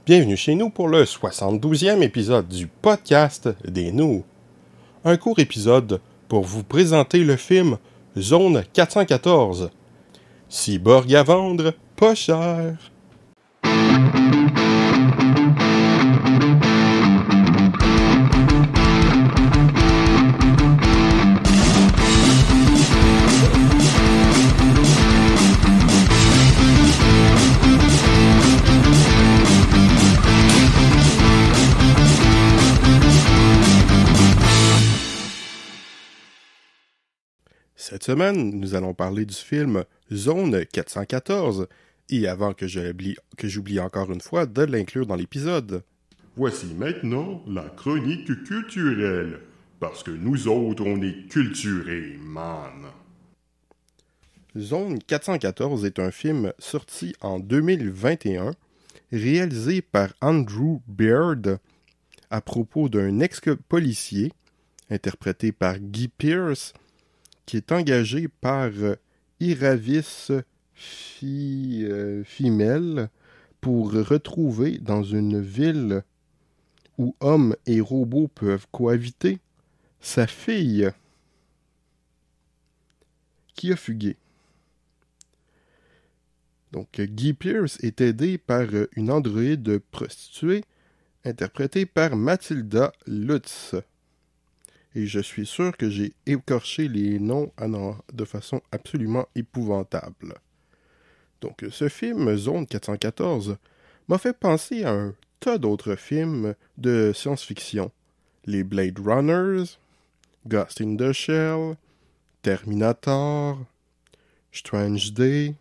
Bienvenue chez nous pour le 72e épisode du podcast des Nous. Un court épisode pour vous présenter le film Zone 414. Cyborg à vendre, pas cher. Cette semaine, nous allons parler du film Zone 414, et avant que j'oublie encore une fois de l'inclure dans l'épisode. Voici maintenant la chronique culturelle, parce que nous autres, on est culturés, man. Zone 414 est un film sorti en 2021, réalisé par Andrew Beard, à propos d'un ex-policier, interprété par Guy Pearce, qui est engagé par Iravis Fimmel pour retrouver dans une ville où hommes et robots peuvent cohabiter sa fille qui a fugué. Donc Guy Pearce est aidé par une androïde prostituée interprétée par Mathilda Lutz. Et je suis sûr que j'ai écorché les noms de façon absolument épouvantable. Donc, ce film, Zone 414, m'a fait penser à un tas d'autres films de science-fiction. Les Blade Runners, Ghost in the Shell, Terminator, Strange Day,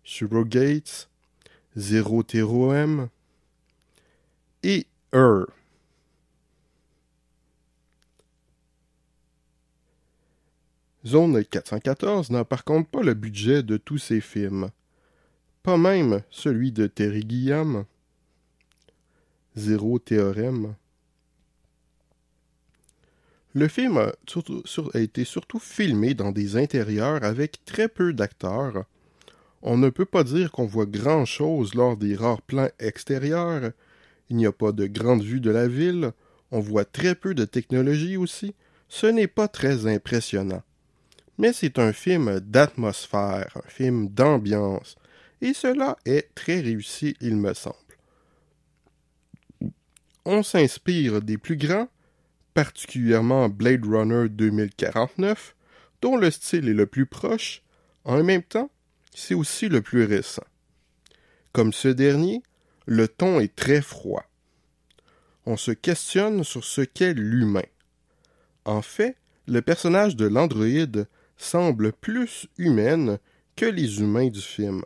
Surrogates, Zero Theorem et Her. Zone 414 n'a par contre pas le budget de tous ces films. Pas même celui de Terry Gilliam. Zero Théorème. Le film a été surtout filmé dans des intérieurs avec très peu d'acteurs. On ne peut pas dire qu'on voit grand-chose lors des rares plans extérieurs. Il n'y a pas de grande vue de la ville. On voit très peu de technologie aussi. Ce n'est pas très impressionnant. Mais c'est un film d'atmosphère, un film d'ambiance, et cela est très réussi, il me semble. On s'inspire des plus grands, particulièrement Blade Runner 2049, dont le style est le plus proche, en même temps, c'est aussi le plus récent. Comme ce dernier, le ton est très froid. On se questionne sur ce qu'est l'humain. En fait, le personnage de l'androïde semble plus humaine que les humains du film.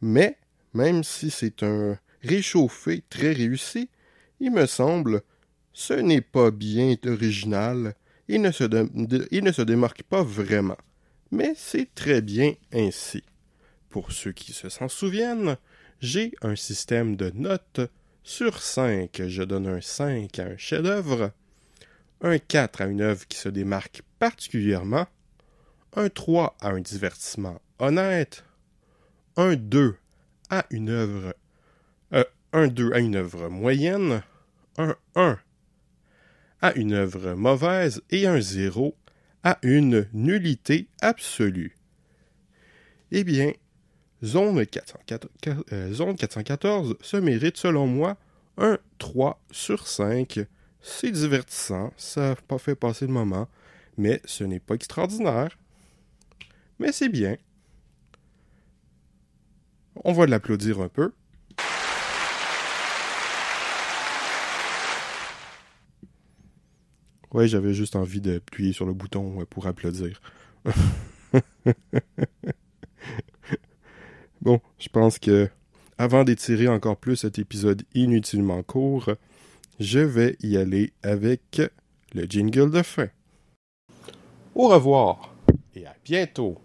Mais, même si c'est un réchauffé très réussi, il me semble, ce n'est pas bien original et ne se démarque pas vraiment. Mais c'est très bien ainsi. Pour ceux qui s'en souviennent, j'ai un système de notes sur 5. Je donne un 5 à un chef-d'œuvre, un 4 à une œuvre qui se démarque particulièrement, un 3 à un divertissement honnête, un 2 à une œuvre moyenne, un 1 à une œuvre mauvaise et un 0 à une nullité absolue. Eh bien, Zone 414 se mérite selon moi un 3 sur 5. C'est divertissant, ça fait passer le moment, mais ce n'est pas extraordinaire. Mais c'est bien. On va l'applaudir un peu. Ouais, j'avais juste envie d'appuyer sur le bouton pour applaudir. Bon, je pense que avant d'étirer encore plus cet épisode inutilement court, je vais y aller avec le jingle de fin. Au revoir et à bientôt.